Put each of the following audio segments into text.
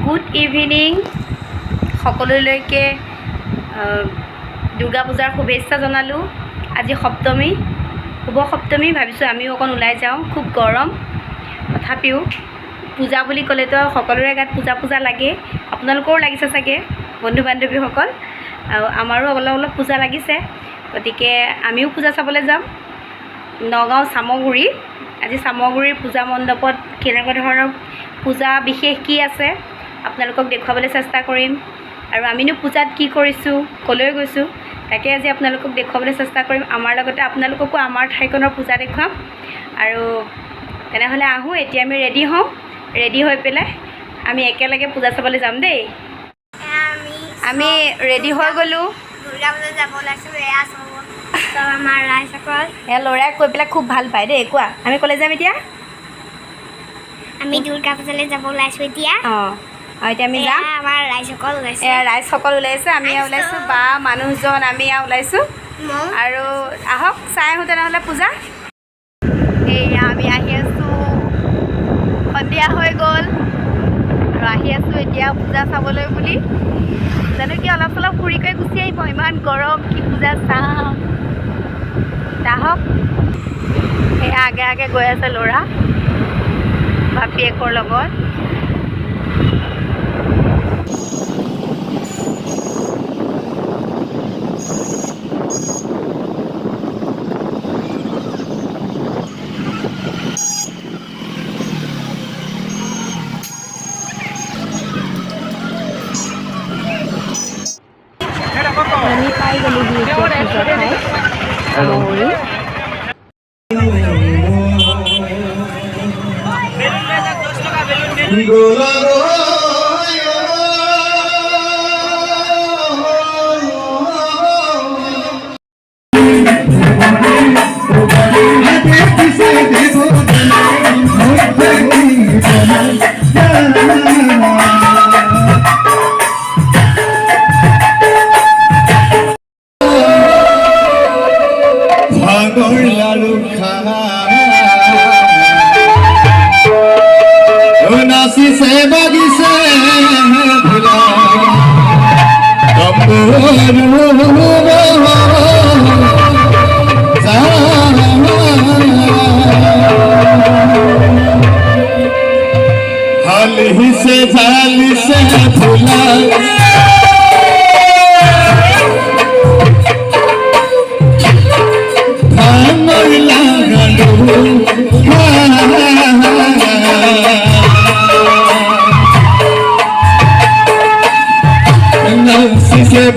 Good evening সকলোলৈকে দুৰ্গা পূজাৰ শুভেচ্ছা জনালোঁ। আজি সপ্তমী, শুভ সপ্তমী। ভাবিছোঁ আমিও অকণ ওলাই যাওঁ, খুব গৰম। তথাপিও পূজা বুলি ক'লেতো সকলোৰে গাত পূজা পূজা লাগে। আপোনালোকৰো লাগিছে চাগে বন্ধু বান্ধৱীসকল, আৰু আমাৰো অলপ অলপ পূজা লাগিছে। গতিকে আমিও পূজা চাবলৈ যাম নগাঁও চামগুৰি। আজি চামগুৰিৰ পূজা মণ্ডপত কেনেকুৱা ধৰণৰ পূজা বিশেষ কি আছে আপোনালোকক দেখুৱাবলৈ চেষ্টা কৰিম। আৰু আমিনো পূজাত কি কৰিছোঁ, ক'লৈ গৈছোঁ, তাকে আজি আপোনালোকক দেখুৱাবলৈ চেষ্টা কৰিম। আমাৰ লগতে আপোনালোককো আমাৰ ঠাইখনৰ পূজা দেখুৱাম। আৰু তেনেহ'লে আহোঁ, এতিয়া আমি ৰেডি হওঁ। ৰেডি হৈ পেলাই আমি একেলগে পূজা চাবলৈ যাম দেই। আমি ৰেডি হৈ গ'লোঁ। দুৰ্গা পূজা যাব ওলাইছোঁ। এয়া চব আমাৰ ৰাইজসকল। এয়া ল'ৰাই কৈ পেলাই খুব ভাল পায় দেই। কোৱা, আমি ক'লৈ যাম এতিয়া? আমি দুৰ্গা পূজালৈ যাব ওলাইছোঁ এতিয়া। এতিয়া আমি যাম। আমাৰ ৰাইজসকল ওলাইছে। এয়া ৰাইজসকল ওলাইছে, আমি ওলাইছোঁ, বা মানুহজন আমি এয়া ওলাইছোঁ। আৰু আহক চাই আহোঁ তেনেহ'লে পূজা। এয়া আমি আহি আছোঁ, সন্ধিয়া হৈ গ'ল আৰু আহি আছোঁ এতিয়া পূজা চাবলৈ বুলি। জানো কি অলপ চলপ ফুৰি কৰি গুচি আহিব, ইমান গৰম, কি পূজা চাম। আহক, সেয়া আগে আগে গৈ আছে ল'ৰা বাপীয়েকৰ লগত। আমি পাই গ'লোহি এতিয়া পূজা ঠাই চামগুৰি।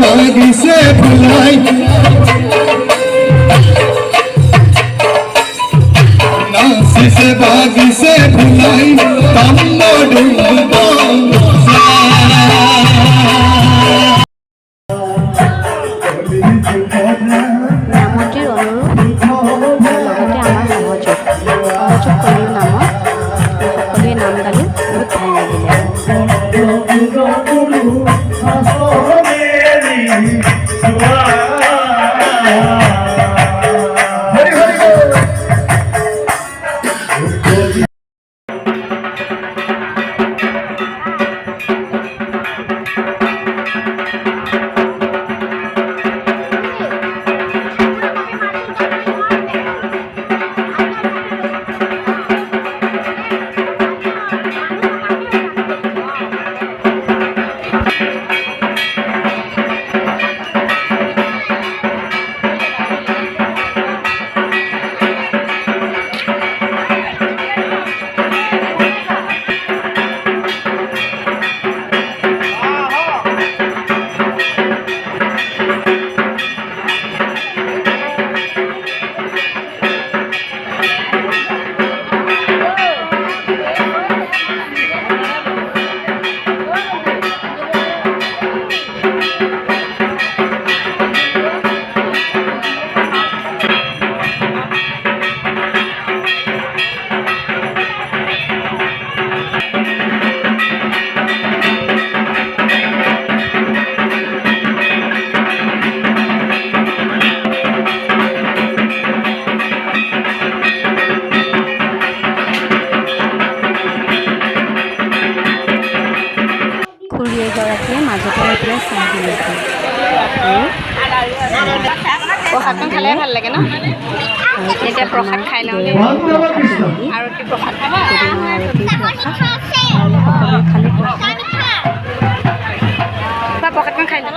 बागी से भुलाई नासी से बागी से भुलाई নামতিৰ অনুৰোধ লগতে আমাৰ সহযোগ কৰিম নামত সকলোৱে নাম গালো, বহুত ভাল লাগিলে। খুৰী এগৰাকীয়ে মাজতে ৰৈ পেলাই চাহ দি আছে। প্ৰসাদখন খালে ভাল লাগে ন? এতিয়া প্ৰসাদ খাই লওঁ দেই। আৰতি প্ৰসাদ সকলোৱে খালী প্ৰসাদ প্ৰসাদখন খাই লওঁ।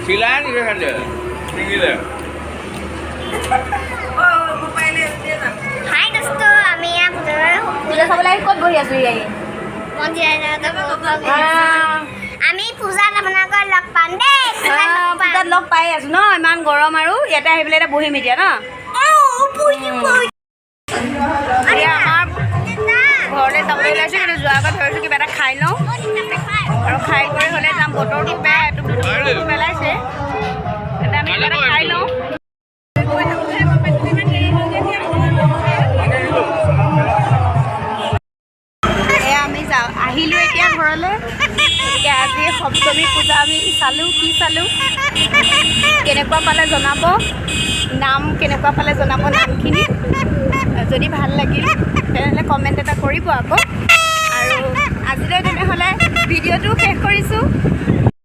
Sila ni kan dia. Tinggi dia. হাই দোস্ত আমি ইয়াত পূজা চাবলৈ আহি ক'ত বহি আছো ইয়াই? আমি পূজাত আপোনালোকক লগ পাম দেই। পূজাত লগ পাই আছো ন? ইমান গৰম আৰু ইয়াতে আহি পেলাই এতিয়া বহিম এতিয়া ন? এতিয়া আমাৰ ঘৰলৈ যাবলৈ ওলাইছোঁ, কিন্তু যোৱাৰ আগত ভাবিছোঁ কিবা এটা খাই লওঁ আৰু খাই কৰি হ'লে যাম। বতৰটো বেয়া, এইটো বতৰটো পেলাইছে, এতিয়া আমি কিবা এটা খাই লওঁ। এয়া আমি আহিলোঁ এতিয়া ঘৰলৈ। গতিকে আজি সপ্তমী পূজা আমি চালোঁ। কি চালোঁ, কেনেকুৱা পালে জনাব, নাম কেনেকুৱা পালে জনাব, নামখিনি। যদি ভাল লাগিল তেনেহ'লে কমেণ্ট এটা কৰিব আকৌ। আৰু আজিলৈ তেনেহ'লে ভিডিঅ'টো শেষ কৰিছোঁ।